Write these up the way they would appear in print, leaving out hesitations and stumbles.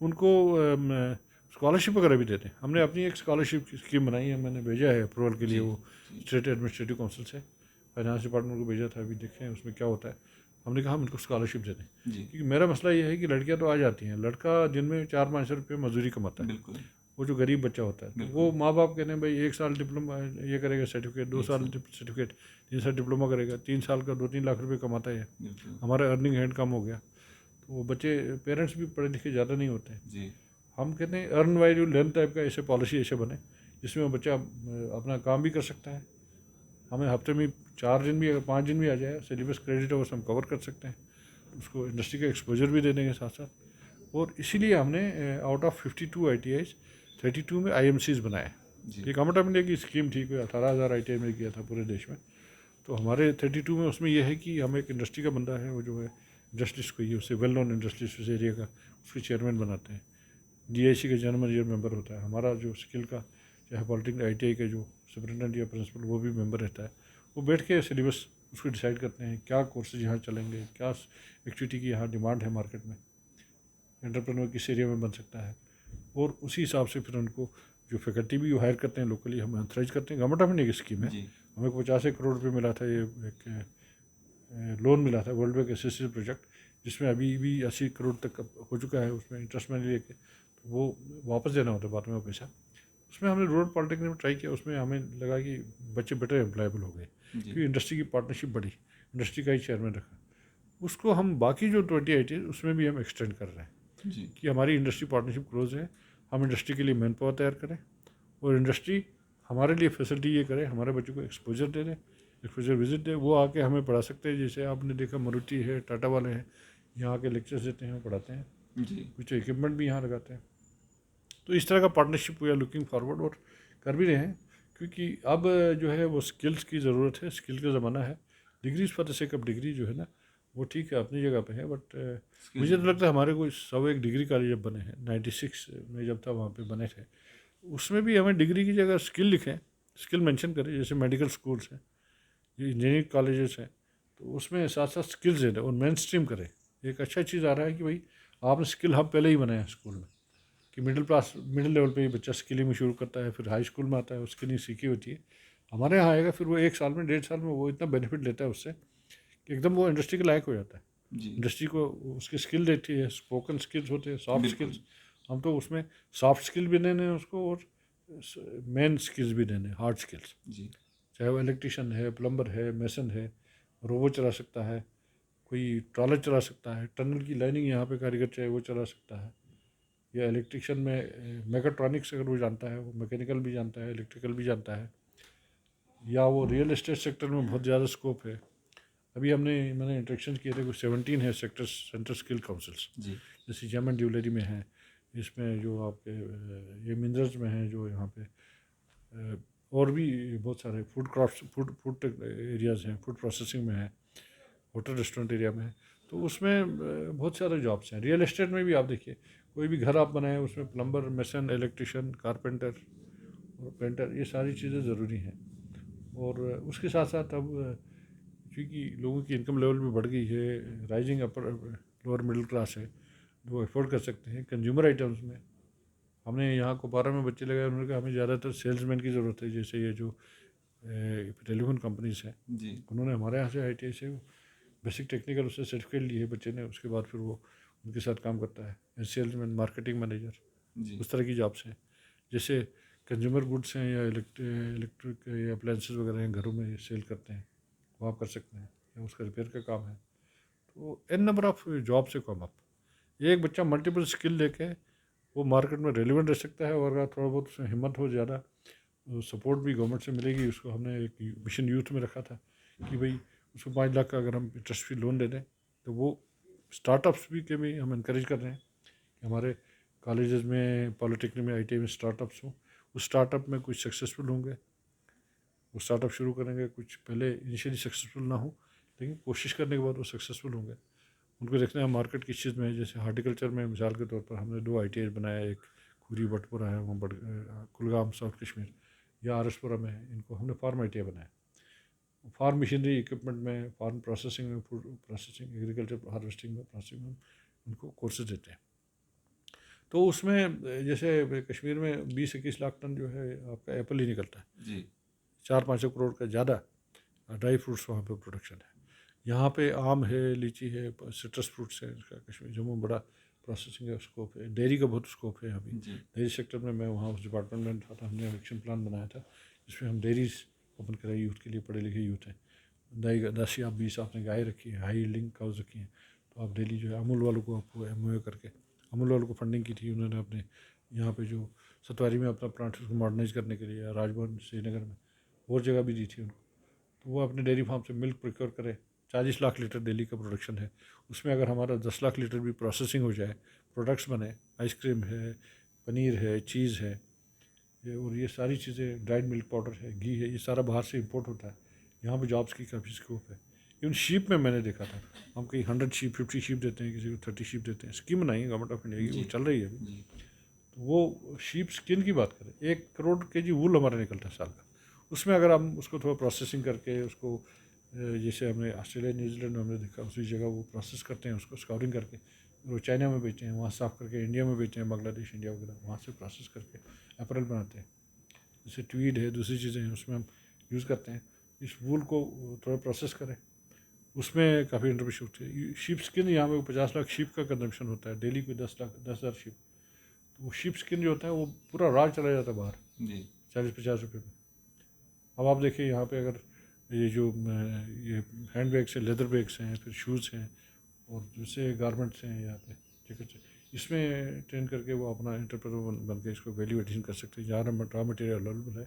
उनको स्कॉलरशिप वगैरह भी देते हैं। हमने अपनी एक स्कॉलरशिप की स्कीम बनाई है, मैंने भेजा है अप्रूवल के लिए, जी वो जी स्टेट एडमिनिस्ट्रेटिव काउंसिल से फाइनेंस डिपार्टमेंट को भेजा था, अभी देखें उसमें क्या होता है। हमने कहा हम इनको स्कॉलरशिप दे दें, जी। क्योंकि मेरा मसला ये है कि लड़कियां तो आ जाती हैं, लड़का दिन में 400-500 रुपये मजदूरी कमाता है, बिल्कुल वो जो गरीब बच्चा होता है, तो वो बिल्कुल। माँ बाप कहते हैं भाई 1 साल डिप्लोमा ये करेगा सर्टिफिकेट, 2 साल एक साल। सर्टिफिकेट, 3 साल डिप्लोमा करेगा, 3 साल का 2-3 लाख रुपये कमाता है। बिल्कुल। हमारा अर्निंग हैंड कम हो गया, तो वो बच्चे, पेरेंट्स भी पढ़े लिखे ज़्यादा नहीं होते हैं। जी हम कहते हैं अर्न वैल्यू लेंथ टाइप का ऐसे पॉलिसी ऐसे बने जिसमें वो बच्चा अपना काम भी कर सकता है। हमें हफ्ते में 4 दिन भी, अगर 5 दिन भी आ जाए, सिलेबस क्रेडिट है, हम कवर कर सकते हैं, उसको इंडस्ट्री का एक्सपोजर भी दे देंगे साथ साथ। और इसीलिए हमने आउट ऑफ 52 ITIs 32 में IMCs बनाए। जी ये गवर्नमेंट ऑफ इंडिया की स्कीम थी, कोई 18,000 ITI में किया था पूरे देश में। तो हमारे 32 में उसमें यह है कि हम एक इंडस्ट्री का बंदा है, वो जो है इंडस्ट्रीज को, ये उससे वेल नोन इंडस्ट्रीज उस एरिया का, उसके चेयरमैन बनाते हैं। DIC का जनरल मैनेजर मेंबर होता है, हमारा जो स्किल का चाहे पॉलिटेक्निक ITI का जो सुपरिटेंडेंट या प्रिंसिपल, वो भी मेंबर रहता है। वो बैठ के सिलेबस उसको डिसाइड करते हैं, क्या कोर्सेज यहाँ चलेंगे, क्या एक्टिविटी की यहाँ डिमांड है मार्केट में, एंटरप्रेन्योर किस एरिया में बन सकता है, और उसी हिसाब से फिर उनको जो फैकल्टी भी हायर करते हैं लोकली, हम एंथराइज करते हैं। गवर्नमेंट ऑफ इंडिया की स्कीम है। जी हमें 50 करोड़ रुपये मिला था, ये एक लोन मिला था, वर्ल्ड बैंक एसिस्टेंस प्रोजेक्ट, जिसमें अभी भी 80 करोड़ तक हो चुका है, उसमें इंटरेस्ट मैंने लेके, तो वो वापस देना होता है बाद में वो पैसा। उसमें हमने रूरल पॉलिटेक्निक में ट्राई किया, उसमें हमें लगा कि बच्चे बेटर एम्प्लॉयबल हो गए, जी क्योंकि इंडस्ट्री की पार्टनरशिप बढ़ी, इंडस्ट्री का ही चेयरमैन रखा। उसको हम बाकी जो 20 IT उसमें भी हम एक्सटेंड कर रहे हैं जी कि हमारी इंडस्ट्री पार्टनरशिप क्लोज है, हम इंडस्ट्री के लिए मैन पावर तैयार करें, और इंडस्ट्री हमारे लिए फैसिलिटी ये करे, हमारे बच्चों को एक्सपोजर दे दें, एक्सपोजर विजिट दे, वो आके हमें पढ़ा सकते हैं। जैसे आपने देखा मारुति है, टाटा वाले हैं, यहाँ आके लेक्चर्स देते हैं, पढ़ाते हैं, जी कुछ इक्विपमेंट भी यहाँ लगाते हैं। तो इस तरह का partnership we are looking forward, और कर भी रहे हैं, क्योंकि अब जो है वो स्किल्स की ज़रूरत है, स्किल का ज़माना है। Degrees for the sake of degree जो है ना, वो ठीक है अपनी जगह पे है, बट स्किल मुझे तो जरूर। लगता है हमारे कोई 101 डिग्री कॉलेज जब बने हैं 96 में, जब था वहाँ पे बने थे, उसमें भी हमें डिग्री की जगह स्किल लिखें, स्किल मेंशन करें। जैसे मेडिकल स्कूल्स हैं, ये इंजीनियरिंग कॉलेजेस हैं, तो उसमें साथ साथ स्किल्स दे दें और मेन स्ट्रीम करें। एक अच्छा चीज़ आ रहा है कि भाई आपने स्किल हब पहले ही बनाया है स्कूल में, कि मिडिल लेवल पे ही बच्चा स्किलिंग में शुरू करता है, फिर हाई स्कूल में आता है, उसके लिए सीखी होती है। हमारे यहाँ आएगा, फिर वो 1 साल में 1.5 साल में वो इतना बेनिफिट लेता है उससे कि एकदम वो इंडस्ट्री के लायक हो जाता है। जी इंडस्ट्री को उसकी स्किल देती है, स्पोकन स्किल्स होते हैं, सॉफ्ट बिल्कुल। स्किल्स। हम तो उसमें सॉफ्ट स्किल भी देने हैं उसको, और मेन स्किल्स भी देने हैं, हार्ड स्किल्स। जी चाहे वो इलेक्ट्रिशियन है, प्लम्बर है, मेसन है, रोबो चला सकता है, कोई ट्रॉलर चला सकता है, टनल की लाइनिंग यहाँ पे कारीगर चाहे वो चला सकता है, या इलेक्ट्रिशियन में मेकाट्रॉनिक्स अगर वो जानता है, वो मैकेनिकल भी जानता है, इलेक्ट्रिकल भी जानता है, या वो रियल इस्टेट सेक्टर में बहुत ज़्यादा स्कोप है। अभी मैंने इंट्रेक्शन किए थे, कुछ 17 है सेक्टर सेंटर स्किल काउंसिल्स, जी जैसे जेमन ड्यूलरी में है, इसमें जो आपके ये मिनरल्स में है, जो यहाँ पे और भी बहुत सारे food crops, food food areas हैं, फूड प्रोसेसिंग में है, होटल रेस्टोरेंट एरिया में है। तो उसमें बहुत सारे जॉब्स हैं। रियल एस्टेट में भी आप देखिए, कोई भी घर आप बनाए, उसमें प्लम्बर, मेसन, इलेक्ट्रिशियन, कारपेंटर और पेंटर, ये सारी चीज़ें ज़रूरी हैं। और उसके साथ साथ अब क्योंकि लोगों की इनकम लेवल भी बढ़ गई है, rising upper lower middle class है, वो अफोर्ड कर सकते हैं कंज्यूमर आइटम्स में। हमने यहाँ कुपवारा में बच्चे लगाए, उन्होंने कहा हमें ज़्यादातर सेल्समैन की ज़रूरत है, जैसे ये जो टेलीफोन कंपनीज हैं, जी उन्होंने हमारे यहाँ से ITI से बेसिक टेक्निकल उससे सर्टिफिकेट लिए है बच्चे ने, उसके बाद फिर वो उनके साथ काम करता है, सेल्समैन, मार्केटिंग मैनेजर, जी उस तरह की जॉब्स हैं। जैसे कंज्यूमर गुड्स हैं, या इलेक्ट्रिक या अप्लायंसेस वगैरह हैं, घरों में सेल करते हैं, वो आप कर सकते हैं, या उसका रिपेयर का काम है। तो एन नंबर ऑफ जॉब से कम अप, एक बच्चा मल्टीपल स्किल लेके वो मार्केट में रेलिवेंट रह सकता है, और अगर थोड़ा बहुत उसमें हिम्मत हो ज़्यादा, तो सपोर्ट भी गवर्नमेंट से मिलेगी उसको। हमने एक मिशन यूथ में रखा था कि भाई उसको 5 लाख का अगर हम इंटरेस्ट फ्री लोन दे दें, तो वो स्टार्टअप्स भी के भी हम इनक्रेज कर रहे हैं कि हमारे कॉलेजेस में, पॉलिटेक्निक में, ITI में स्टार्टअप्स हों। उस स्टार्टअप में कुछ सक्सेसफुल होंगे, वो स्टार्टअप शुरू करेंगे, कुछ पहले इनिशियली सक्सेसफुल ना हो, लेकिन कोशिश करने के बाद वो सक्सेसफुल होंगे। उनको देखना है मार्केट किस चीज़ में है। जैसे हार्टिकल्चर में मिसाल के तौर पर हमने 2 ITI बनाया, एक खुरी बटपुरा है वहाँ कुलगाम साउथ कश्मीर, या RSपुरा में है, इनको हमने फार्म ITI बनाया। फार्म मशीनरी इक्विपमेंट में, फार्म प्रोसेसिंग में, फूड प्रोसेसिंग, एग्रीकल्चर हार्वेस्टिंग में, प्रोसेसिंग में, उनको कोर्सेज देते हैं। तो उसमें जैसे कश्मीर में 20-21 लाख टन जो है आपका एप्पल ही निकलता है जी 400-500 करोड़ का ज़्यादा ड्राई फ्रूट्स वहाँ पे प्रोडक्शन है। यहाँ पे आम है, लीची है, सिट्रस फ्रूट्स है, इसका कश्मीर जम्मू में बड़ा प्रोसेसिंग है, स्कोप है, डेयरी का बहुत स्कोप है अभी। जी डेयरी सेक्टर में मैं वहाँ उस डिपार्टमेंट में था, हमने एक्शन प्लान बनाया था जिसमें हम डेयरीज ओपन कराए यूथ के लिए, पढ़े लिखे यूथ हैं। 10 या 20 आपने गाय रखी है, हाई यील्डिंग काउज रखी हैं, तो आप डेली जो है अमूल वालों को आपको MOU करके, अमूल वालों को फंडिंग की थी उन्होंने अपने यहाँ पे जो सतवारी में अपना प्लांट उसको मॉडर्नाइज करने के लिए, राजभवन श्रीनगर में और जगह भी दी थी उनको। तो वो अपने डेयरी फार्म से मिल्क प्रोक्योर करे। 40 लाख लीटर डेली का प्रोडक्शन है, उसमें अगर हमारा 10 लाख लीटर भी प्रोसेसिंग हो जाए, प्रोडक्ट्स बने, आइसक्रीम है, पनीर है, चीज़ है, और ये सारी चीज़ें, ड्राइड मिल्क पाउडर है, घी है, ये सारा बाहर से इंपोर्ट होता है। यहाँ पे जॉब्स की काफ़ी स्कोप है। इवन शीप में मैंने देखा था, हम कहीं 100 शीप 50 शीप देते हैं, किसी को 30 शीप देते हैं। स्कीम बनाई है गवर्नमेंट ऑफ इंडिया की, वो जी चल रही है अभी। जी तो वो शीप स्किन की बात करें, 1 करोड़ केजी वूल हमारा निकलता है साल का। उसमें अगर हम उसको थोड़ा प्रोसेसिंग करके उसको जैसे हमने ऑस्ट्रेलिया न्यूजीलैंड में हमने देखा, उसी जगह वो प्रोसेस करते हैं, उसको स्काउरिंग करके वो चाइना में बेचते हैं, वहाँ साफ़ करके इंडिया में बेचते हैं, बांग्लादेश इंडिया वगैरह, वहाँ से प्रोसेस करके अपरेल बनाते हैं। जैसे ट्वीड है, दूसरी चीज़ें हैं, उसमें हम यूज़ करते हैं। इस वूल को थोड़ा प्रोसेस करें, उसमें काफ़ी इंटरप्रेट होती है। शीप स्किन यहाँ पे 50 लाख शीप का कंजम्पशन होता है डेली, कोई 10,000 शीप। तो वो शीप स्किन जो होता है वो पूरा राज चला जाता है बाहर जी 40-50 रुपये में। अब आप देखिए यहाँ पे अगर ये जो ये हैंड बैग्स हैं, लेदर बैग्स हैं, फिर शूज़ हैं, और दूसरे गारमेंट्स हैं यहाँ पे, जैकेट्स हैं, इसमें ट्रेन करके वो अपना इंटरप्रेनर बन के इसको वैल्यू एडिशन कर सकते हैं, जहाँ रॉ मटेरियल अवेलेबल है।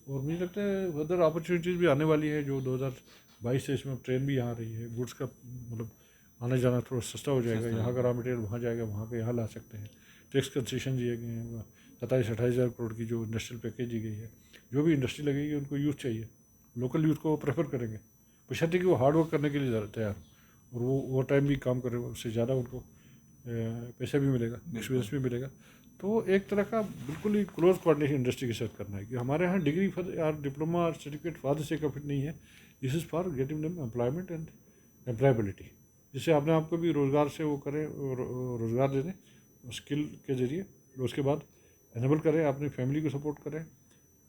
और मुझे लगता है अदर अपॉर्चुनिटीज़ भी आने वाली है, जो 2022 से इसमें ट्रेन भी आ रही है, गुड्स का मतलब आना जाना थोड़ा सस्ता हो जाएगा, सस्ता यहाँ का होगा। रॉ मटेरियल वहाँ जाएगा, वहाँ का यहाँ ला सकते हैं। टैक्स कंसेशन दिए गए हैं, 27-28 हज़ार करोड़ की जो इंडस्ट्रियल पैकेज दी गई है। जो भी इंडस्ट्री लगेगी उनको यूथ चाहिए, लोकल यूथ को वो प्रेफर करेंगे, बशर्ते कि वो हार्ड वर्क करने के लिए तैयार हो, और वो ओवर टाइम भी काम करे, उससे ज़्यादा उनको पैसा भी मिलेगा, एक्सपीरियंस भी मिलेगा। तो एक तरह का बिल्कुल ही क्लोज कोऑर्डिनेशन इंडस्ट्री के साथ करना है कि हमारे यहाँ डिग्री और डिप्लोमा और सर्टिफिकेट फादर से का फिट नहीं है। This is for getting them employment and employability, जिससे अपने आप को भी रोज़गार से वो करें, रोज़गार दे दें स्किल के ज़रिए, उसके बाद एनेबल करें, अपनी फैमिली को सपोर्ट करें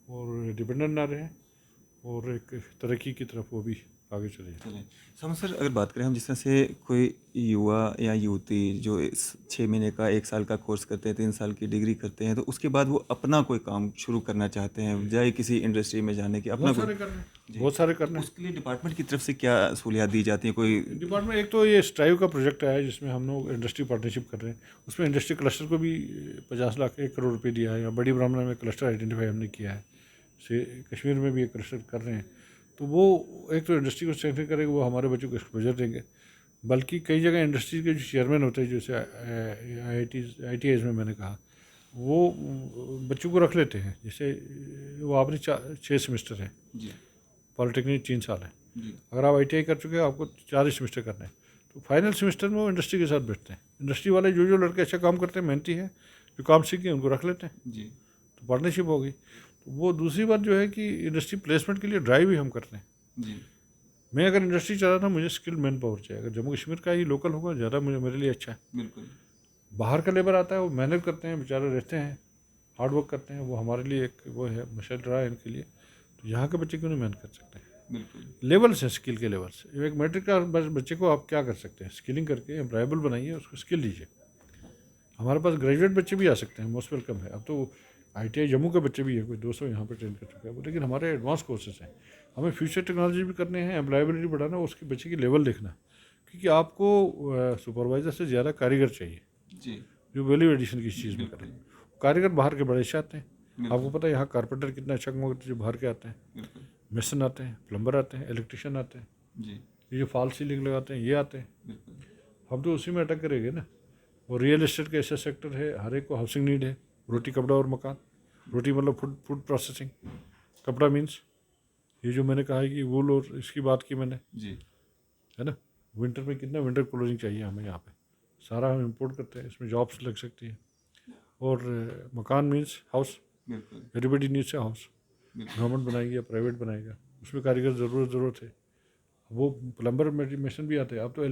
और डिपेंडेंट ना रहें, और एक तरक्की की तरफ वो भी आगे चले जाए। चलें समझ सर, अगर बात करें हम जिस तरह से कोई युवा या युवती जो 6 महीने का 1 साल का कोर्स करते हैं, 3 साल की डिग्री करते हैं, तो उसके बाद वो अपना कोई काम शुरू करना चाहते हैं, चाहे किसी इंडस्ट्री में जाने की अपना बहुत कोई। सारे करने हैं, जी बहुत सारे तो करने हैं। उसके लिए डिपार्टमेंट की तरफ से क्या सहूलियात दी जाती हैं कोई। डिपार्टमेंट एक तो ये स्ट्राइव का प्रोजेक्ट है जिसमें हम लोग इंडस्ट्री पार्टनरशिप कर रहे हैं, उसमें इंडस्ट्री क्लस्टर को भी 50 लाख 1 करोड़ रुपए दिया है, या बड़ी ब्राह्मणा में क्लस्टर आइडेंटिफाई हमने किया है, से कश्मीर में भी एक क्लस्टर कर रहे हैं। तो वो एक तो इंडस्ट्री को स्ट्रेंथन करेंगे, वो हमारे बच्चों को एक्सपोजर देंगे। बल्कि कई जगह इंडस्ट्री के जो चेयरमैन होते हैं, जैसे IITs में मैंने कहा, वो बच्चों को रख लेते हैं, जैसे वो आपने 6 सेमेस्टर है, जी पॉलिटेक्निक 3 साल है, जी अगर आप ITI कर चुके हैं आपको 4 ही सेमेस्टर करना है, तो फाइनल सेमेस्टर में वो इंडस्ट्री के साथ बैठते हैं। इंडस्ट्री वाले जो जो लड़के अच्छा काम करते हैं, मेहनती हैं, जो काम सीख गए, उनको रख लेते हैं, जी तो पार्टनरशिप हो गई। तो वो दूसरी बात जो है कि इंडस्ट्री प्लेसमेंट के लिए ड्राइव भी हम करते हैं। जी मैं अगर इंडस्ट्री चला था, मुझे स्किल मैन पावर चाहिए, अगर जम्मू कश्मीर का ही लोकल होगा ज़्यादा मुझे मेरे लिए अच्छा है। बिल्कुल बाहर का लेबर आता है, वो मेहनत करते हैं, बेचारे रहते हैं, हार्ड वर्क करते हैं, वो हमारे लिए एक वो है, मशल रहा है इनके लिए। तो यहाँ के बच्चे क्यों नहीं मेहनत कर सकते हैं? बिल्कुल लेवल्स हैं, स्किल के लेवल्स। एक मैट्रिक का बच्चे को आप क्या कर सकते हैं, स्किलिंग करके एम्प्लॉयबल बनाइए, उसको स्किल दीजिए। हमारे पास ग्रेजुएट बच्चे भी आ सकते हैं, मोस्ट वेलकम है। अब तो ITI जम्मू के बच्चे भी है, कोई 200 यहाँ पे ट्रेन कर चुका है, लेकिन हमारे एडवांस कोर्सेज हैं। हमें फ्यूचर टेक्नोलॉजी भी करने हैं, एम्प्लॉयबिलिटी बढ़ाना, उसके बच्चे की लेवल देखना, क्योंकि आपको सुपरवाइज़र से ज़्यादा कारीगर चाहिए, जी जो वैल्यू एडिशन की चीज़ में करें। बिल्कुल कारीगर बाहर के बड़े अच्छे आते हैं, आपको बिल्कुल पता है यहाँ कारपेंटर कितना अच्छा काम करते हैं, जो बाहर के आते हैं, बिल्कुल मेसन आते हैं, प्लम्बर आते हैं, इलेक्ट्रिशियन आते हैं, जी ये जो फॉल सीलिंग लगाते हैं ये आते हैं। बिल्कुल हम तो उसी में अटक करेंगे ना। और रियल एस्टेट का ऐसा सेक्टर है, हर एक को हाउसिंग नीड है, रोटी कपड़ा और मकान। रोटी मतलब फूड फूड प्रोसेसिंग, कपड़ा मीन्स ये जो मैंने कहा है कि वूल, और इसकी बात की मैंने, जी है ना। विंटर में कितना विंटर क्लोथिंग चाहिए हमें यहाँ पे, सारा हम इंपोर्ट करते हैं, इसमें जॉब्स लग सकती हैं। और मकान मीन्स हाउस, बिल्कुल एवरीबडी नीड्स ए हाउस, बिल्कुल गवर्नमेंट बनाएगी या प्राइवेट बनाएगा, उसमें कारीगर ज़रूरत है। वो प्लम्बर मेसन भी आते हैं, अब तो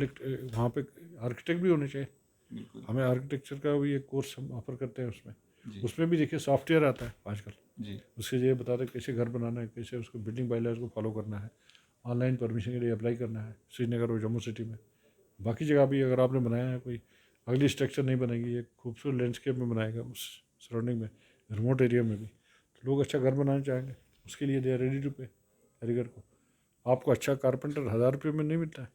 वहाँ पे आर्किटेक्ट भी होने चाहिए, बिल्कुल। हमें आर्किटेक्चर का भी एक कोर्स हम ऑफर करते हैं उसमें। जी। उसमें भी देखिए सॉफ्टवेयर आता है आजकल, जी। उसके ये बता रहे कैसे घर बनाना है, कैसे उसको बिल्डिंग बायलॉज को फॉलो करना है, ऑनलाइन परमिशन के लिए अप्लाई करना है श्रीनगर और जम्मू सिटी में। बाकी जगह भी अगर आपने बनाया है कोई अगली स्ट्रक्चर नहीं बनेगी, एक खूबसूरत लैंडस्केप में बनाएगा उस सराउंडिंग में, रिमोट एरिया में भी, तो लोग अच्छा घर बनाना चाहेंगे, उसके लिए दे आर रेडी टू पे। कारीगर को आपको अच्छा कारपेंटर 1000 रुपये में नहीं मिलता है,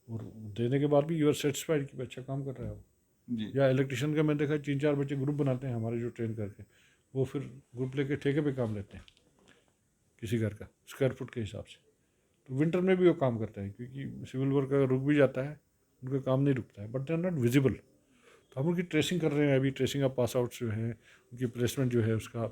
और देने के बाद भी यू आर सेटिस्फाइड कि अच्छा काम कर रहा है वो। जी। या इलेक्ट्रिशियन का मैं देखा 3-4 बच्चे ग्रुप बनाते हैं हमारे जो ट्रेन करके, वो फिर ग्रुप लेके ठेके पे काम लेते हैं किसी घर का स्क्वायर फुट के हिसाब से। तो विंटर में भी वो काम करते हैं, क्योंकि सिविल वर्क अगर रुक भी जाता है उनका काम नहीं रुकता है, but they are not visible. तो हम उनकी ट्रेसिंग कर रहे हैं अभी, ट्रेसिंग ऑफ पास आउट जो है, उनकी प्लेसमेंट जो है उसका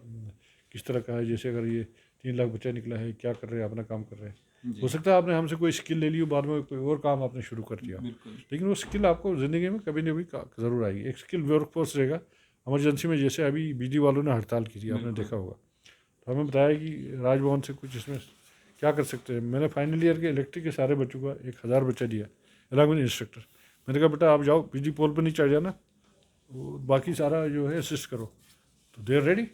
किस तरह का है। जैसे अगर ये 3 लाख बच्चा निकला है, क्या कर रहे हैं, अपना काम कर रहे हैं। जी। हो सकता है आपने हमसे कोई स्किल ले ली हो, बाद में कोई और काम आपने शुरू कर दिया, बिल्कुल। लेकिन वो स्किल आपको ज़िंदगी में कभी ना कभी ज़रूर आएगी। एक स्किल वर्क फोर्स रहेगा इमरजेंसी में, जैसे अभी बिजली वालों ने हड़ताल की थी, आपने बिल्कुल। देखा होगा। तो हमें बताया कि राजभवन से कुछ इसमें क्या कर सकते हैं। मैंने फाइनल ईयर के इलेक्ट्रिक के सारे बच्चों का 1000 बच्चा दिया, अलग में इंस्ट्रक्टर। मैंने कहा बेटा आप जाओ बिजली पोल पर नहीं चढ़ जाना, वो बाकी सारा जो है असिस्ट करो। तो देर रेडी,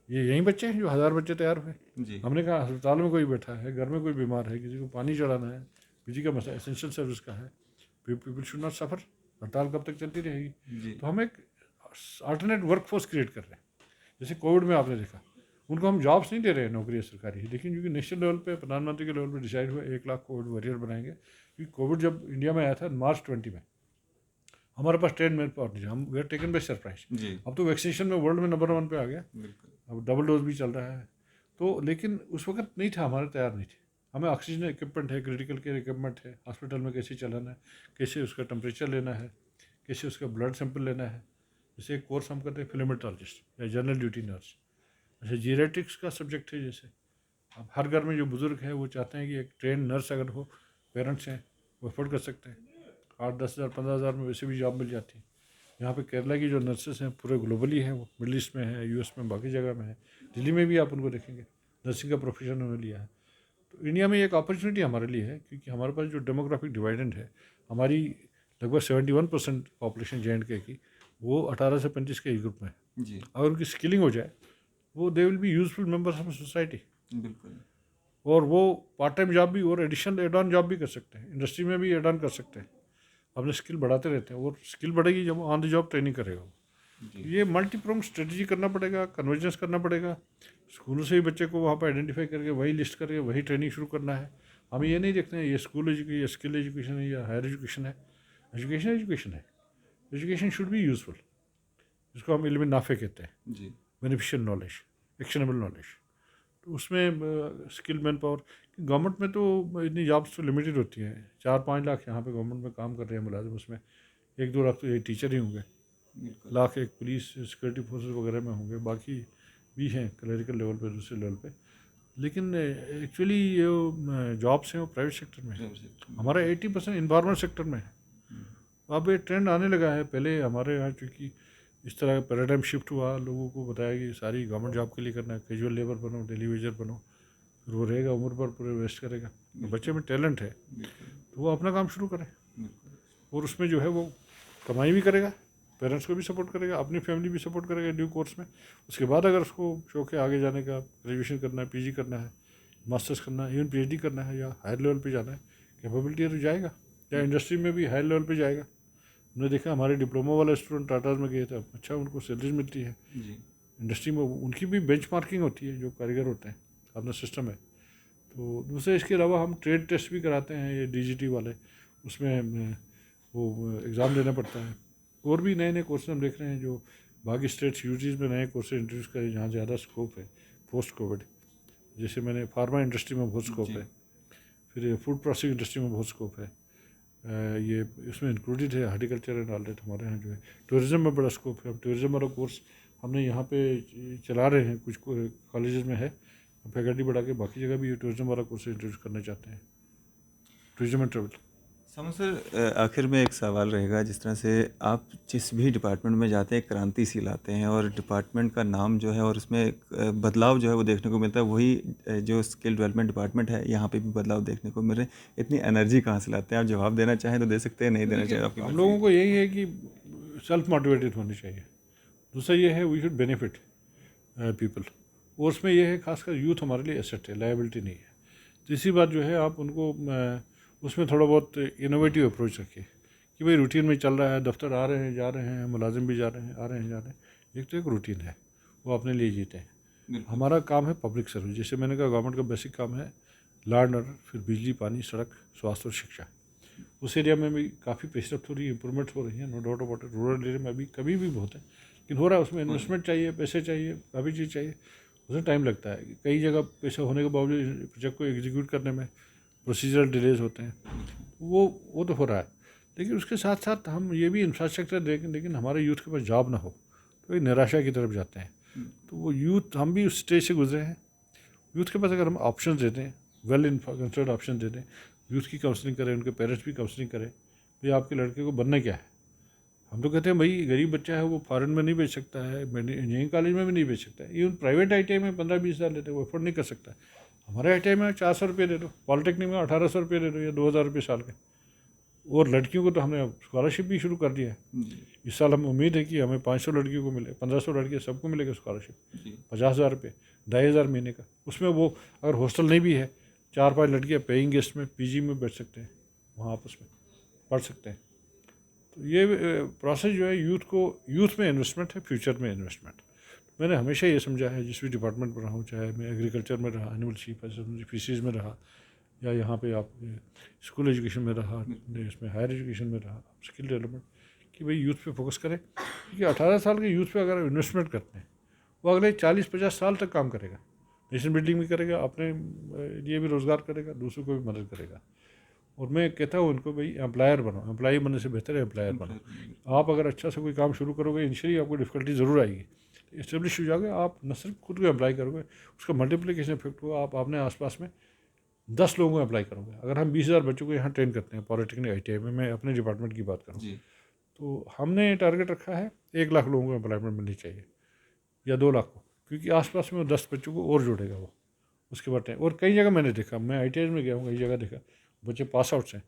ये यही बच्चे हैं जो 1000 बच्चे तैयार हुए। जी। हमने कहा अस्पताल में कोई बैठा है, घर में कोई बीमार है, किसी को पानी चढ़ाना है, बिजली का मसला एसेंशियल सर्विस का है, पीपल शुड नॉट सफ़र। हड़ताल कब तक चलती रहेगी। जी। तो हम एक अल्टरनेट वर्कफोर्स क्रिएट कर रहे हैं। जैसे कोविड में आपने देखा, उनको हम जॉब्स नहीं दे रहे हैं नौकरी सरकारी, लेकिन क्योंकि नेशनल लेवल पे प्रधानमंत्री के लेवल पे डिसाइड हुआ 1 लाख कोविड वॉरियर बनाएंगे। क्योंकि कोविड जब इंडिया में आया था मार्च 20 में, हमारे पास ट्रेन मेल पावर नहीं था, हम वे आर टेकन बाय सरप्राइज। जी। अब तो वैक्सीनेशन में वर्ल्ड में नंबर 1 पे आ गया, बिल्कुल। अब डबल डोज भी चल रहा है। तो लेकिन उस वक्त नहीं था, हमारे तैयार नहीं थे। हमें ऑक्सीजन इक्विपमेंट है, क्रिटिकल केयर इक्विपमेंट है, हॉस्पिटल में कैसे चलाना है, कैसे उसका टेम्परेचर लेना है, कैसे उसका ब्लड सैंपल लेना है। जैसे एक कोर्स हम करते हैं फिल्मेटोलॉजिस्ट या जनरल ड्यूटी नर्स। अच्छा जीरेटिक्स का सब्जेक्ट है। जैसे अब हर घर में जो बुज़ुर्ग है वो चाहते हैं कि एक ट्रेन नर्स अगर हो, पेरेंट्स हैं वो अफोर्ड कर सकते हैं, 8-10 हज़ार 15 हज़ार में वैसे भी जॉब मिल जाती है। यहाँ पे केरला की जो नर्सेस हैं पूरे ग्लोबली हैं, वो मिडल ईस्ट में है, यूएस में, बाकी जगह में है, दिल्ली में भी आप उनको देखेंगे, नर्सिंग का प्रोफेशन उन्होंने लिया है। तो इंडिया में एक अपॉर्चुनिटी हमारे लिए है, क्योंकि हमारे पास जो डेमोग्राफिक डिवाइडेंट है, हमारी लगभग 71% पॉपुलेशन JNK की वो 18 से 35 के एज ग्रुप में है। जी। अगर उनकी स्किलिंग हो जाए, वो दे will be useful members of society. बिल्कुल। और वो पार्ट टाइम जॉब भी और एडिशनल एड ऑन जॉब भी कर सकते हैं, इंडस्ट्री में भी एड ऑन कर सकते हैं। अपने स्किल बढ़ाते रहते हैं, और स्किल बढ़ेगी जब ऑन द जॉब ट्रेनिंग करेगा वो। जी। ये मल्टीप्रोंग स्ट्रेटजी करना पड़ेगा, कन्वर्जेंस करना पड़ेगा। स्कूलों से ही बच्चे को वहाँ पर आइडेंटिफाई करके वही लिस्ट करके वही ट्रेनिंग शुरू करना है। हम ये नहीं देखते हैं ये स्कूल एजुकेशन या स्किल एजुकेशन है या हायर एजुकेशन है। एजुकेशन एजुकेशन है, एजुकेशन शुड बी यूजफुल, जिसको हम इल्म नाफे कहते हैं, जी। Beneficial knowledge, actionable knowledge. तो उसमें स्किल मैन पावर, गवर्नमेंट में तो इतनी जॉब्स तो लिमिटेड होती हैं। 4-5 लाख यहाँ पे गवर्नमेंट में काम कर रहे हैं मुलाजिम, उसमें 1-2 लाख तो ये टीचर ही होंगे, बिल्कुल। लाख एक पुलिस सिक्योरिटी फोर्सेस वगैरह में होंगे, बाकी भी हैं क्लरिकल लेवल पे, दूसरे लेवल पे। लेकिन एक्चुअली ये जॉब्स हैं वो प्राइवेट सेक्टर में है, प्राइवेट सेक्टर में। हमारा 80% इन्वायरमेंट सेक्टर में है। अब ये ट्रेंड आने लगा है। पहले हमारे यहाँ चूँकि इस तरह पैराडाइम शिफ्ट हुआ, लोगों को बताया कि सारी गवर्नमेंट जॉब के लिए करना है, कैजुअल लेबर बनो, डेली वेजर बनो, फिर वो रहेगा उम्र पर पूरे वेस्ट करेगा। तो बच्चे में टैलेंट है बिल्कुल। तो वो अपना काम शुरू करें, बिल्कुल। और उसमें जो है वो कमाई भी करेगा, पेरेंट्स को भी सपोर्ट करेगा, अपनी फैमिली भी सपोर्ट करेगा ड्यू कोर्स में। उसके बाद अगर उसको शौक है आगे जाने का, ग्रेजुएशन करना है, PG करना है, मास्टर्स करना है, इवन PhD करना है, या हायर लेवल पे जाना है, कैपेबिलिटी है तो जाएगा, या इंडस्ट्री में भी हायर लेवल पे जाएगा। हमने देखा हमारे डिप्लोमा वाले स्टूडेंट टाटाज में गए थे, अच्छा उनको सैलरी मिलती है। जी। इंडस्ट्री में उनकी भी बेंचमार्किंग होती है, जो कारीगर होते हैं, अपना सिस्टम है। तो दूसरे इसके अलावा हम ट्रेड टेस्ट भी कराते हैं, ये DGT वाले, उसमें वो एग्ज़ाम देना पड़ता है। और भी नए नए कोर्स हम देख रहे हैं, जो बाकी स्टेट्स यूजीज़ में नए कोर्स इंट्रोड्यूस करें जहाँ ज़्यादा स्कोप है पोस्ट कोविड। जैसे मैंने फार्मा इंडस्ट्री में बहुत स्कोप जी। है, फिर फूड प्रोसेसिंग इंडस्ट्री में बहुत स्कोप है, ये इसमें इंक्लूडेड है हॉर्टिकल्चर एंड ऑल दैट। हमारे यहाँ जो है टूरिज़्म में बड़ा स्कोप है। अब टूरिज़्म वाला कोर्स हमने यहाँ पे चला रहे हैं, कुछ कॉलेजेस में है, फैकल्टी बढ़ा के बाकी जगह भी ये टूरिज़्म वाला कोर्स इंट्रोड्यूस करना चाहते हैं, टूरिज़्म एंड ट्रेवल। समझ सर, आखिर में एक सवाल रहेगा, जिस तरह से आप जिस भी डिपार्टमेंट में जाते हैं क्रांति सी लाते हैं और डिपार्टमेंट का नाम जो है और उसमें बदलाव जो है वो देखने को मिलता है, वही जो स्किल डेवलपमेंट डिपार्टमेंट है यहाँ पे भी बदलाव देखने को मिल रहे हैं। इतनी एनर्जी कहाँ से लाते हैं? आप जवाब देना चाहें तो दे सकते हैं, नहीं देना चाहें आपकी हम मर्जी लोगों है। को यही है कि सेल्फ मोटिवेटेड होनी चाहिए। दूसरा ये है वी शुड बेनिफिट पीपल, और उसमें यह है खासकर यूथ हमारे लिए एसेट है, लायबिलिटी नहीं है। तीसरी बात जो है आप उनको उसमें थोड़ा बहुत इनोवेटिव अप्रोच रखिए कि भाई रूटीन में चल रहा है, दफ्तर आ रहे हैं जा रहे हैं, मुलाजिम भी जा रहे हैं आ रहे हैं जा रहे हैं, एक तो एक रूटीन है वो अपने लिए जीते हैं। बिल्कुल। हमारा काम है पब्लिक सर्विस, जैसे मैंने कहा गवर्नमेंट का बेसिक काम है लॉ एंड ऑर्डर, फिर बिजली पानी सड़क स्वास्थ्य और शिक्षा। उस एरिया में भी काफ़ी पेशरफ हो रही है, इंप्रूवमेंट्स हो रही हैं, no doubt about it. Rural area में अभी कभी भी बहुत है, लेकिन हो रहा है। उसमें इन्वेस्टमेंट चाहिए, पैसे चाहिए, काफ़ी चीज़ चाहिए, उसमें टाइम लगता है। कई जगह पैसा होने के बावजूद प्रोजेक्ट को एग्जीक्यूट करने में प्रोसीजरल डिलेज होते हैं, वो तो हो रहा है। लेकिन उसके साथ साथ हम ये भी इंफ्रास्ट्रक्चर देखें, लेकिन हमारे यूथ के पास जॉब ना हो तो एक निराशा की तरफ जाते हैं। तो वो यूथ, हम भी उस स्टेज से गुजरे हैं। यूथ के पास अगर हम ऑप्शन देते हैं, वेल कंसिडर्ड ऑप्शन देते हैं, यूथ की काउंसलिंग करें, उनके पेरेंट्स भी काउंसलिंग करें, भाई आपके लड़के को बनना क्या है। हम तो कहते हैं भाई गरीब बच्चा है वो फॉरेन में नहीं भेज सकता है, इंजीनियरिंग कॉलेज में भी नहीं भेज सकता है, इवन प्राइवेट आई में 15-20 हज़ार लेते हैं, वो अफोर्ड नहीं कर सकता है। हमारे आई में 400 रुपये दे दो, पॉलिटेक्निक में 1800 रुपये दे दो या 2000 रुपये साल के। और लड़कियों को तो हमने स्कॉलरशिप भी शुरू कर दिया है। इस साल हम उम्मीद है कि हमें 500 लड़कियों को मिले, 1500 लड़कियाँ, सबको मिलेगा स्कॉलरशिप, 50,000 रुपये, 2,500 महीने का। उसमें वो अगर हॉस्टल नहीं भी है, 4-5 लड़कियाँ पेइंग गेस्ट में पीजी में बैठ सकते हैं, वहाँ आपस में पढ़ सकते हैं। तो ये प्रोसेस जो है यूथ में इन्वेस्टमेंट है, फ्यूचर में इन्वेस्टमेंट। मैंने हमेशा ये समझा है, जिस भी डिपार्टमेंट में रहा हूँ, चाहे मैं एग्रीकल्चर में रहा, एनिमल शीप फिशरीज में रहा, या यहाँ पे आप स्कूल एजुकेशन में रहा, इसमें हायर एजुकेशन में रहा, स्किल डेवलपमेंट, कि भाई यूथ पे फोकस करें। क्योंकि 18 साल के यूथ पे अगर इन्वेस्टमेंट करते हैं, वो अगले 40-50 साल तक काम करेगा, नेशन बिल्डिंग भी करेगा, अपने लिए भी रोज़गार करेगा, दूसरों को भी मदद करेगा। और मैं कहता हूँ उनको भाई एम्प्लॉयर बनो, एम्प्लॉई बनने से बेहतर है एम्प्लॉयर बनो। आप अगर अच्छा से कोई काम शुरू करोगे, इनिशियली आपको डिफिकल्टी ज़रूर आएगी, इस्टेब्लिश हो जाओगे, आप न सिर्फ खुद को अप्लाई करोगे, उसका मल्टीप्लिकेशन इफेक्ट होगा, आप अपने आसपास में 10 लोगों को अप्लाई करोगे। अगर हम 20,000 बच्चों को यहाँ ट्रेन करते हैं पॉलिटेक्निक ITI में, मैं अपने डिपार्टमेंट की बात करूँ, तो हमने टारगेट रखा है 1 लाख लोगों को एम्प्लॉयमेंट मिलनी चाहिए, या 2 लाख को, क्योंकि आसपास में 10 बच्चों को और जोड़ेगा वो। उसके बाद और कई जगह मैंने देखा, मैं ITI में गया हूँ, कई जगह देखा बच्चे पास आउट्स हैं,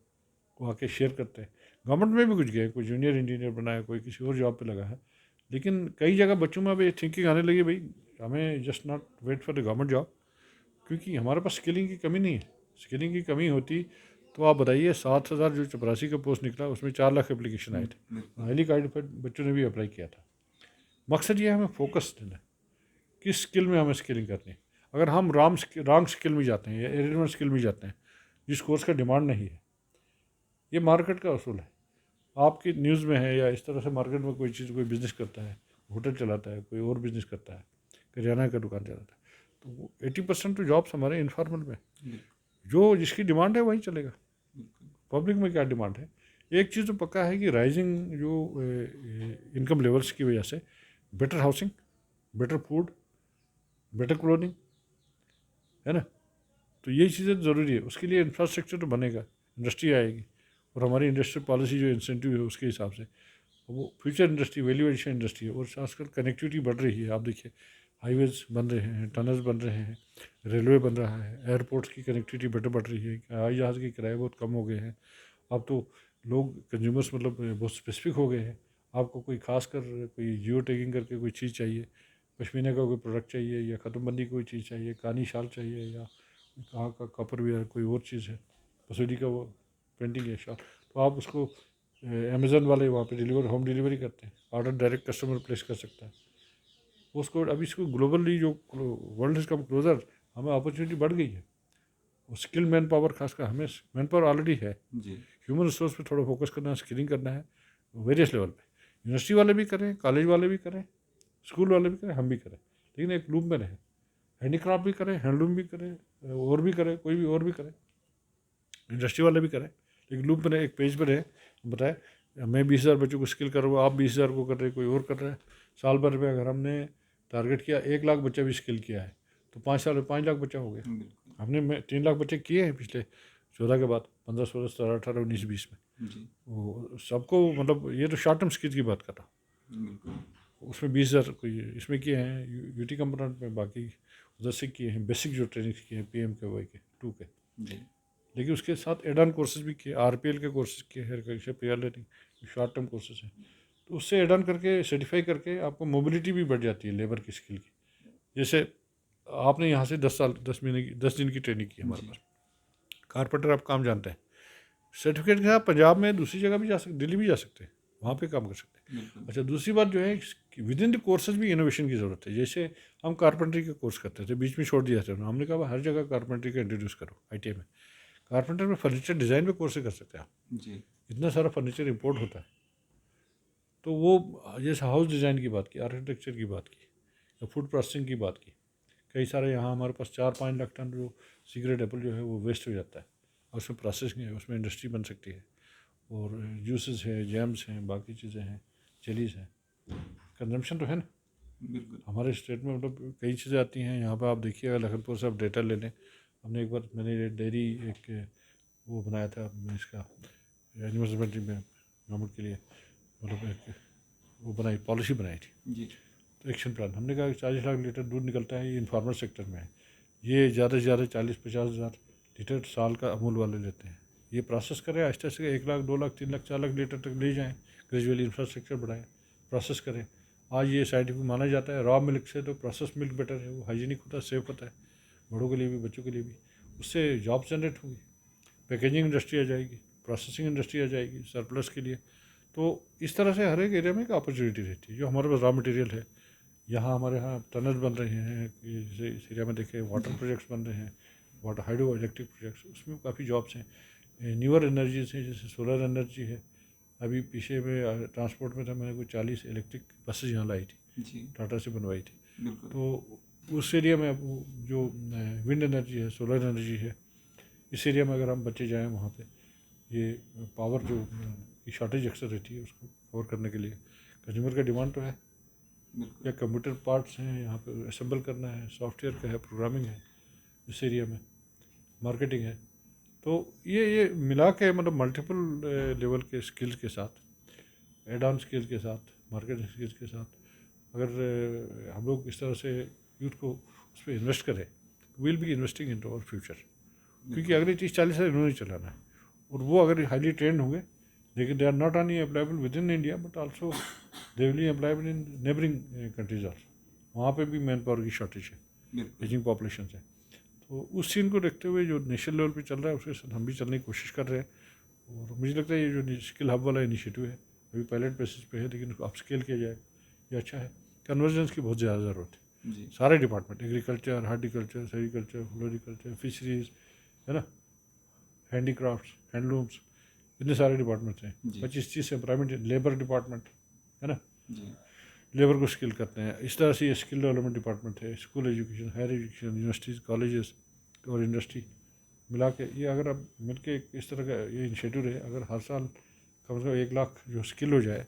वो आके शेयर करते हैं। गवर्नमेंट में भी कुछ गए, कोई जूनियर इंजीनियर बना है, कोई किसी और जॉब पे लगा है, लेकिन कई जगह बच्चों में अभी थिंकिंग आने लगी, भाई हमें just not wait for the government job, क्योंकि हमारे पास स्किलिंग की कमी नहीं है। स्किलिंग की कमी होती तो आप बताइए, 7,000 जो चपरासी का पोस्ट निकला, उसमें 4 लाख एप्लीकेशन आए थे, हाईली क्वालिफाइड बच्चों ने भी अप्लाई किया था। मकसद ये है हमें फोकस देना है, किस स्किल में हमें स्किलिंग करनी है। अगर हम रॉन्ग स्किल में जाते हैं या इरेलेवेंट स्किल में जाते हैं, जिस कोर्स का डिमांड नहीं है, ये मार्केट का असूल है। आपकी न्यूज़ में है, या इस तरह से मार्केट में कोई चीज़, कोई बिज़नेस करता है, होटल चलाता है, कोई और बिज़नेस करता है, किराना का दुकान चलाता है, तो 80% तो जॉब्स हमारे इनफॉर्मल में, जो जिसकी डिमांड है वही चलेगा। पब्लिक में क्या डिमांड है? एक चीज़ तो पक्का है कि राइजिंग जो इनकम लेवल्स की वजह से better housing, better food, better clothing, है ना, तो यही चीज़ें ज़रूरी है। उसके लिए इंफ्रास्ट्रक्चर तो बनेगा, इंडस्ट्री आएगी, और हमारी इंडस्ट्रियल पॉलिसी जो इंसेंटिव है उसके हिसाब से वो future industry, value addition industry है। और आजकल कनेक्टिविटी बढ़ रही है, आप देखिए हाईवेज बन रहे हैं, टनल्स बन रहे हैं, रेलवे बन रहा है, एयरपोर्ट्स की कनेक्टिविटी बेटर बढ़ रही है, हवाई जहाज़ के किराए बहुत कम हो गए हैं। अब तो लोग कंज्यूमर्स मतलब बहुत स्पेसिफिक हो गए हैं। आपको कोई खास कर कोई जियो टैगिंग करके कोई चीज़ चाहिए, पश्मीना का कोई प्रोडक्ट चाहिए, या ख़त्मबंदी कोई चीज़ चाहिए, कानी शाल चाहिए, या कहाँ का कॉपर वेयर कोई और चीज़ है, पसूरी का वो पेंटिंग है शाल, तो आप उसको अमेज़न वाले वहाँ पे होम डिलीवरी करते हैं, ऑर्डर डायरेक्ट कस्टमर प्लेस कर सकता है उसको। अभी इसको ग्लोबली जो वर्ल्ड इज कम क्लोजर, हमें अपॉर्चुनिटी बढ़ गई है। और स्किल मैन पावर, खासकर हमें मैन पावर ऑलरेडी है, ह्यूमन रिसोर्स पे थोड़ा फोकस करना है, स्किलिंग करना है वेरियस लेवल पे। यूनिवर्सिटी वाले भी करें, कॉलेज वाले भी करें, स्कूल वाले भी करें, हम भी करें, लेकिन एक लूप में रहें। हैंडीक्राफ्ट भी करें, हैंडलूम भी करें, और भी करें, कोई भी और भी करें, इंडस्ट्री वाले भी करें, लेकिन लूप में रहे, एक पेज पर रहे, बताए मैं 20,000 बच्चों को स्किल कर रहा हूँ, आप 20,000 को कर रहे, कोई और कर रहा है। साल भर में अगर हमने टारगेट किया 1 लाख बच्चा भी स्किल किया है, तो 5 साल में 5 लाख बच्चा हो गया। हमने 3 लाख बच्चे किए हैं पिछले 14 के बाद 15, 16, 17, 18, 19, 20 में जी वो सबको मतलब ये तो शॉर्ट टर्म स्किल की बात कर रहा हूँ। बिल्कुल उसमें 20,000 कोई इसमें किए हैं यूटी कंपोनेंट में, बाकी उधर से किए हैं बेसिक जो ट्रेनिंग किए हैं PMKY के 2 के। जी लेकिन उसके साथ एड ऑन कोर्सेज भी किए, RPL के कोर्सेज किए, hair pair learning short term courses हैं। तो उससे एड ऑन करके सर्टिफाई करके आपको मोबिलिटी भी बढ़ जाती है लेबर की स्किल की। जैसे आपने यहाँ से 10 महीने की 10 दिन की ट्रेनिंग की हमारे जी पास, कारपेंटर आप काम जानते हैं, सर्टिफिकेट के साथ पंजाब में दूसरी जगह भी जा सकते, दिल्ली भी जा सकते हैं, वहाँ पे काम कर सकते हैं। बिल्कुल अच्छा, दूसरी बात जो है कि विद इन द कोर्सेज भी इनोवेशन की ज़रूरत है। जैसे हम कारपेंट्री का कोर्स करते थे, बीच में छोड़ दिया था, हमने कहा हर जगह कारपेंट्री का इंट्रोड्यूस करो ITI में। कारपेंटर में फर्नीचर डिज़ाइन में कोर्स कर सकते हैं आप, जी इतना सारा फर्नीचर इंपोर्ट होता है। तो वो जैसे हाउस डिज़ाइन की बात की, आर्किटेक्चर की बात की, या फूड प्रोसेसिंग की बात की, कई सारे यहाँ हमारे पास 4-5 लाख टन जो सिगरेट एप्पल जो है वो वेस्ट हो जाता है, और उसमें प्रोसेसिंग है, उसमें इंडस्ट्री बन सकती है, और जूसेस है, जैम्स हैं, बाकी चीज़ें हैं, चिलीज़ हैं, कंजम्पशन तो है ना बिल्कुल हमारे स्टेट में। मतलब कई चीज़ें आती हैं यहाँ पर। आप देखिएगा लखनपुर से आप डेटा ले लें, हमने एक बार मैंने डेयरी एक वो बनाया था इसका एनिमल हस्बेंड्री में गवर्नमेंट के लिए, मतलब एक वो बनाई, पॉलिसी बनाई थी, जी तो एक्शन प्लान। हमने कहा कि 40 लाख लीटर दूध निकलता है, ये इन्फॉर्मल सेक्टर में है, ये ज़्यादा से ज़्यादा 40-50 हज़ार लीटर साल का अमूल वाले लेते हैं, ये प्रोसेस करें आहिस्ता से 1 लाख, 2 लाख, 3 लाख, 4 लाख लीटर तक ले जाएँ, ग्रेजुअली इंफ्रास्ट्रक्चर बढ़ाएँ, प्रोसेस करें। आज ये साइंटिफिक माना जाता है, रॉ मिल्क से तो प्रोसेस मिल्क बेटर है, वो हाइजीनिक होता है, सेफ होता है, बड़ों के लिए भी बच्चों के लिए भी। उससे जॉब जनरेट होंगी, पैकेजिंग इंडस्ट्री आ जाएगी, प्रोसेसिंग इंडस्ट्री आ जाएगी सरप्लस के लिए। तो इस तरह से हर एक एरिया में एक अपॉर्चुनिटी रहती है। जो हमारे पास रॉ मटेरियल है, यहाँ हमारे यहाँ टनल बन रहे हैं, जैसे इस एरिया में देखें वाटर प्रोजेक्ट्स बन रहे हैं, वाटर हाइड्रो इलेक्ट्रिक प्रोजेक्ट्स, उसमें काफ़ी जॉब्स हैं। न्यूअर एनर्जीज हैं, जैसे सोलर एनर्जी है। अभी पीछे में ट्रांसपोर्ट में था, मैंने कोई 40 इलेक्ट्रिक बसेज यहाँ लाई थी, जी टाटा से बनवाई थी। बिल्कुल तो उस एरिया में अब जो विंड एनर्जी है, सोलर एनर्जी है, इस एरिया में अगर हम बच्चे जाएँ वहाँ पे, ये पावर जो की शॉर्टेज अक्सर रहती है उसको कवर करने के लिए कंज्यूमर का डिमांड तो है, बिल्कुल या कंप्यूटर पार्ट्स हैं यहाँ पे असेंबल करना है, सॉफ्टवेयर का है, प्रोग्रामिंग है, इस एरिया में मार्केटिंग है। तो ये मिला के मतलब मल्टीपल लेवल के स्किल्स के साथ, एड ऑन स्किल के साथ, मार्केटिंग स्किल्स के साथ, अगर हम लोग इस तरह से यूथ को उस पर इन्वेस्ट करें, will be investing in our future. क्योंकि अगले 30-40 साल इन्होंने चलाना है, और वो अगर हाईली ट्रेंड होंगे, लेकिन they are not only appliable within India but also they will be appliable in neighbouring countries also. वहाँ पे भी मैन पावर की शॉर्टेज है, बिल्कुल एजिंग पॉपुलेशन है। तो उस सीन को देखते हुए जो नेशनल लेवल पे चल रहा है उसके साथ हम भी चलने की कोशिश कर रहे हैं। और मुझे लगता है ये जो स्किल हब वाला इनिशिएटिव है अभी पायलट बेसिस पे है, लेकिन उसको अपस्केल किया जाए, ये अच्छा है। कन्वर्जेंस की बहुत ज़्यादा ज़रूरत है, जी सारे department, agriculture, horticulture, sericulture, floriculture, fisheries, है ना, हैंडीक्राफ्ट्स, हैंडलूम्स, इतने सारे डिपार्टमेंट्स हैं। जी 25-30 एम्प्लॉयमेंट, लेबर डिपार्टमेंट, है ना, जी लेबर को स्किल करते हैं। इस तरह से ये स्किल डेवलपमेंट डिपार्टमेंट है, school education, higher education, universities, colleges और इंडस्ट्री मिला के, ये अगर अब मिल के इस तरह का ये इनिशिएटिव रहे, अगर हर साल कम से कम 1 लाख जो स्किल हो जाए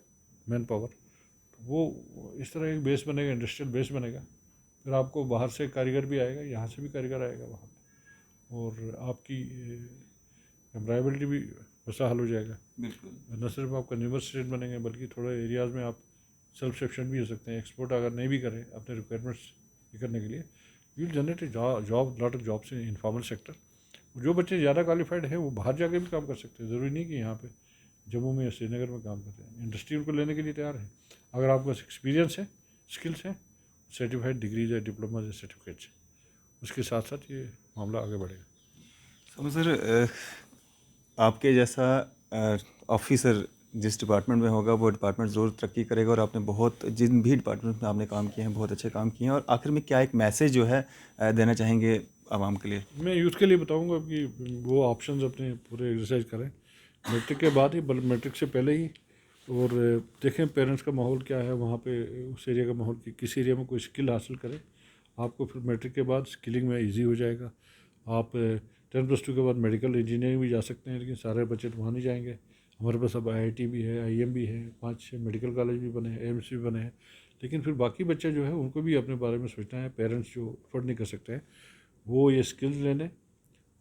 मैन पावर, तो वो इस तरह एक बेस बनेगा, इंडस्ट्रियल बेस बनेगा। फिर आपको बाहर से कारीगर भी आएगा, यहाँ से भी कारीगर आएगा वहाँ पे, और आपकी एम्प्लॉयबिलिटी भी वैसा हल हो जाएगा। बिल्कुल न सिर्फ आप कंज्यूमर स्टेट बनेंगे, बल्कि थोड़े एरियाज़ में आप सेल्फ सफिशिएंट भी हो सकते हैं। एक्सपोर्ट अगर नहीं भी करें अपने रिक्वायरमेंट्स करने के लिए, you will generate job, lot of jobs in informal sector. जो बच्चे ज़्यादा क्वालिफाइड हैं वो बाहर जाके भी काम कर सकते हैं, ज़रूरी नहीं कि यहाँ पे जम्मू में या श्रीनगर में काम कर रहे हैं। इंडस्ट्री उनको लेने के लिए तैयार है, अगर आपके पास एक्सपीरियंस है, स्किल्स हैं, सर्टिफाइड डिग्रीज है, डिप्लोमा या सर्टिफिकेट्स हैं, उसके साथ साथ ये मामला आगे बढ़ेगा। समझ सर आपके जैसा ऑफिसर जिस डिपार्टमेंट में होगा वो डिपार्टमेंट ज़रूर तरक्की करेगा, और आपने बहुत जिन भी डिपार्टमेंट में आपने काम किए हैं बहुत अच्छे काम किए हैं। और आखिर में क्या एक मैसेज जो है देना चाहेंगे आवाम के लिए? मैं यूथ के लिए बताऊंगा कि वो ऑप्शंस अपने पूरे एक्सरसाइज करें, मैट्रिक के बाद ही, बल्कि मैट्रिक से पहले ही। और देखें पेरेंट्स का माहौल क्या है वहाँ पे, उस एरिया का माहौल, किस एरिया में कोई स्किल हासिल करें, आपको फिर मैट्रिक के बाद स्किलिंग में इजी हो जाएगा। आप 10+2 के बाद मेडिकल इंजीनियरिंग भी जा सकते हैं, लेकिन सारे बच्चे तो वहाँ नहीं जाएंगे। हमारे पास अब IIT भी है, IIM भी है, 5-6 मेडिकल कॉलेज भी बने हैं, एम्स भी बने हैं। लेकिन फिर बाकी बच्चे जो है उनको भी अपने बारे में सोचना है। पेरेंट्स जो अफोर्ड नहीं कर सकते हैं वो ये स्किल्स ले लें,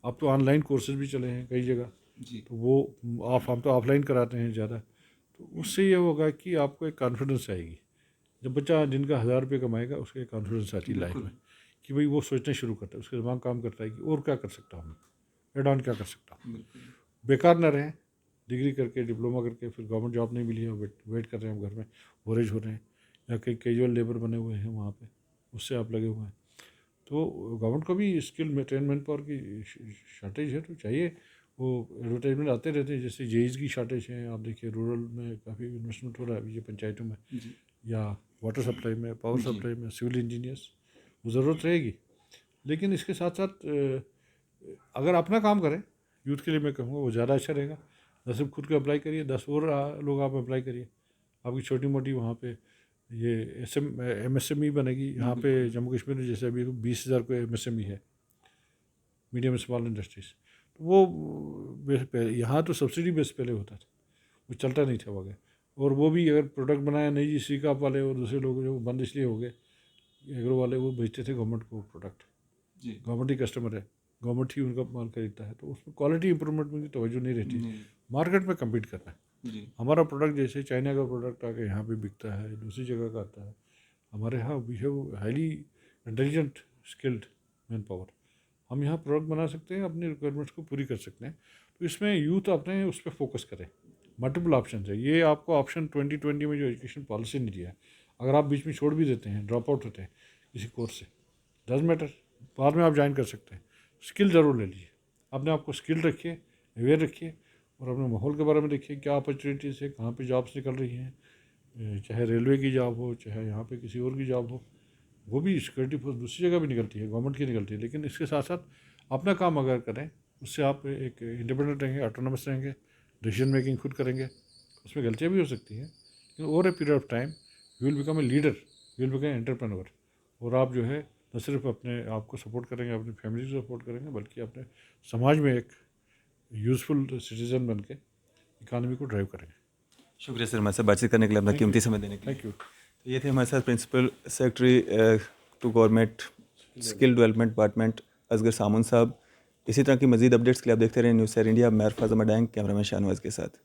अब तो ऑनलाइन कोर्सेज भी चले हैं कई जगह, जी तो वो हम तो ऑफलाइन कराते हैं ज़्यादा। तो उससे ये होगा कि आपको एक कॉन्फिडेंस आएगी। जब बच्चा दिन का 1000 रुपये कमाएगा, उसको एक कॉन्फिडेंस आती है लाइफ में कि भाई वो सोचना शुरू करता है, उसका दिमाग काम करता है कि और क्या कर सकता हूँ मैं, एड ऑन क्या कर सकता हूँ। बेकार ना रहें, डिग्री करके डिप्लोमा करके फिर गवर्नमेंट जॉब नहीं मिली है, वेट कर रहे हैं, हम घर में बोरेज हो रहे हैं, या कई कैजुअल लेबर बने हुए हैं वहाँ पे, उससे आप लगे हुए हैं। तो गवर्नमेंट को भी स्किल ट्रेन मैन पावर की शॉर्टेज है, तो चाहिए। वो एडवर्टाइजमेंट आते रहते हैं, जैसे जेईज की शॉर्टेज है, आप देखिए रूरल में काफ़ी इन्वेस्टमेंट हो रहा है अभी ये पंचायतों में, या वाटर सप्लाई में, पावर सप्लाई में, सिविल इंजीनियर्स, वो ज़रूरत रहेगी। लेकिन इसके साथ साथ अगर अपना काम करें, यूथ के लिए मैं कहूँगा वो ज़्यादा अच्छा रहेगा। न सिर्फ खुद को अप्लाई करिए, 10 और लोग आप अप्लाई करिए। आपकी छोटी मोटी वहाँ पे ये MSME बनेगी। यहाँ पे जम्मू कश्मीर में जैसे अभी 20,000 को MSME है, मीडियम स्मॉल इंडस्ट्रीज। तो वो यहाँ तो सब्सिडी बेस पहले होता था, वो चलता नहीं था वगैरह। और वो भी अगर प्रोडक्ट बनाया नहीं जी, सी काप वाले और दूसरे लोग जो बंद इसलिए हो गए, एग्रो वाले, वो बेचते थे गवर्नमेंट को प्रोडक्ट। जी गवर्नमेंट ही कस्टमर है, गवर्नमेंट ही उनका माल खरीदता है, तो उसमें क्वालिटी इंप्रूवमेंट में तवज्जो नहीं रहती। मार्केट में कम्पीट करना है। जी हमारा प्रोडक्ट जैसे चाइना का प्रोडक्ट आके यहाँ पे बिकता है, दूसरी जगह का आता है, हमारे यहाँ we have highly intelligent skilled man power. हम यहाँ प्रोडक्ट बना सकते हैं, अपनी रिक्वायरमेंट्स को पूरी कर सकते हैं। तो इसमें यूथ अपने उस पर फोकस करें। मल्टीपल ऑप्शन है, ये आपको ऑप्शन 2020 में जो एजुकेशन पॉलिसी ने दिया है, अगर आप बीच में छोड़ भी देते हैं, ड्रॉप आउट होते हैं किसी कोर्स से, डज मैटर, बाद में आप ज्वाइन कर सकते हैं। स्किल ज़रूर ले लीजिए, अपने आप को स्किल रखिए, अवेयर रखिए, और अपने माहौल के बारे में देखिए क्या अपॉर्चुनिटीज़ है, कहाँ पे जॉब्स निकल रही हैं, चाहे रेलवे की जॉब हो, चाहे यहाँ पे किसी और की जॉब हो। वो भी सिक्योरिटी फोर्स दूसरी जगह भी निकलती है, गवर्नमेंट की निकलती है, लेकिन इसके साथ साथ अपना काम अगर करें, उससे आप एक इंडिपेंडेंट रहेंगे, ऑटोनमस रहेंगे, डिसीजन मेकिंग खुद करेंगे। उसमें गलतियाँ भी हो सकती हैं, लेकिन over a period of time you will become a leader, you will become entrepreneur. और आप जो है न सिर्फ अपने आप को सपोर्ट करेंगे, अपनी फैमिली को सपोर्ट करेंगे, बल्कि अपने समाज में एक यूज़फुल सिटीज़न बन के इकानमी को ड्राइव करेंगे। शुक्रिया सर हमारे साथ बातचीत करने के लिए, अपना कीमती समय देने के लिए। Thank you. तो ये थे हमारे साथ principal secretary to government skill development department Asgar Samoon साहब। इसी तरह की मजीद अपडेट्स के लिए आप देखते रहें न्यूज़ शेयर इंडिया। मैं अरफाज अमर डैंग, कैमरामैन शाहनवाज के साथ।